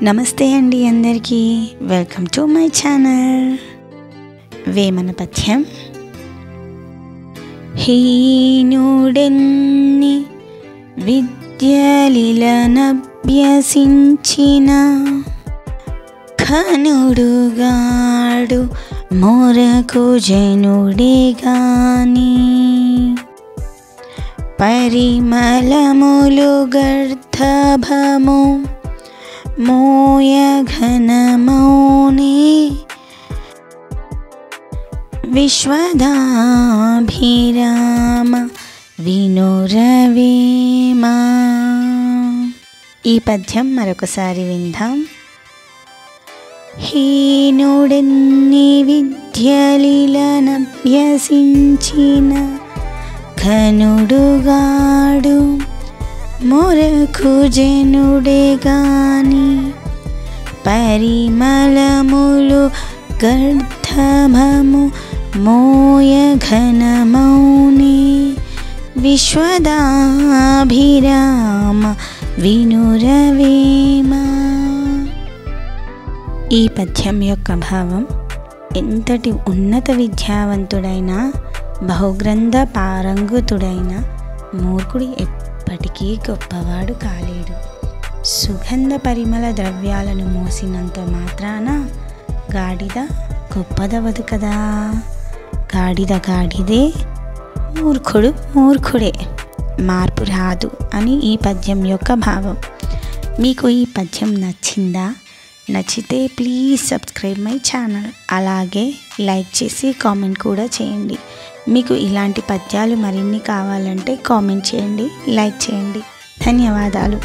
నమస్తే అండి అందరికీ. Welcome to my channel. Vemana పద్యం. హీనుడెన్ని విద్యలిలనభ్యసించిన ఘనుడుగాడు మొరకు జనుడే గాని పరిమళములు గర్ధభము మోయ ఘనమౌనే విశ్వదాభిరామ వినురవేమ. ఈ పద్యం మరొకసారి విందాం. హీనుడెన్ని విద్యలిలనభ్యసించిన ఘనుడుగాడు మొరకు జనుడే గాని పరిమళములు గర్ధభము మోయ ఘనమౌనే విశ్వదాభిరామ వినురవేమ. ఈ పద్యం యొక్క భావం: ఎంతటి ఉన్నత విద్యావంతుడైన బహుగ్రంథ పారంగుతుడైన మూర్ఖుడు ఎప్పటికీ గొప్పవాడు కాలేడు. సుగంధ పరిమళ ద్రవ్యాలను మోసినంత మాత్రాన గాడిద గొప్పదవదు కదా. గాడిద గాడిదే, మూర్ఖుడు మూర్ఖుడే, మార్పు రాదు అని ఈ పద్యం యొక్క భావం. మీకు ఈ పద్యం నచ్చిందా? నచ్చితే ప్లీజ్ సబ్స్క్రైబ్ మై ఛానల్. అలాగే లైక్ చేసి కామెంట్ కూడా చేయండి. మీకు ఇలాంటి పద్యాలు మరిన్ని కావాలంటే కామెంట్ చేయండి, లైక్ చేయండి. ధన్యవాదాలు.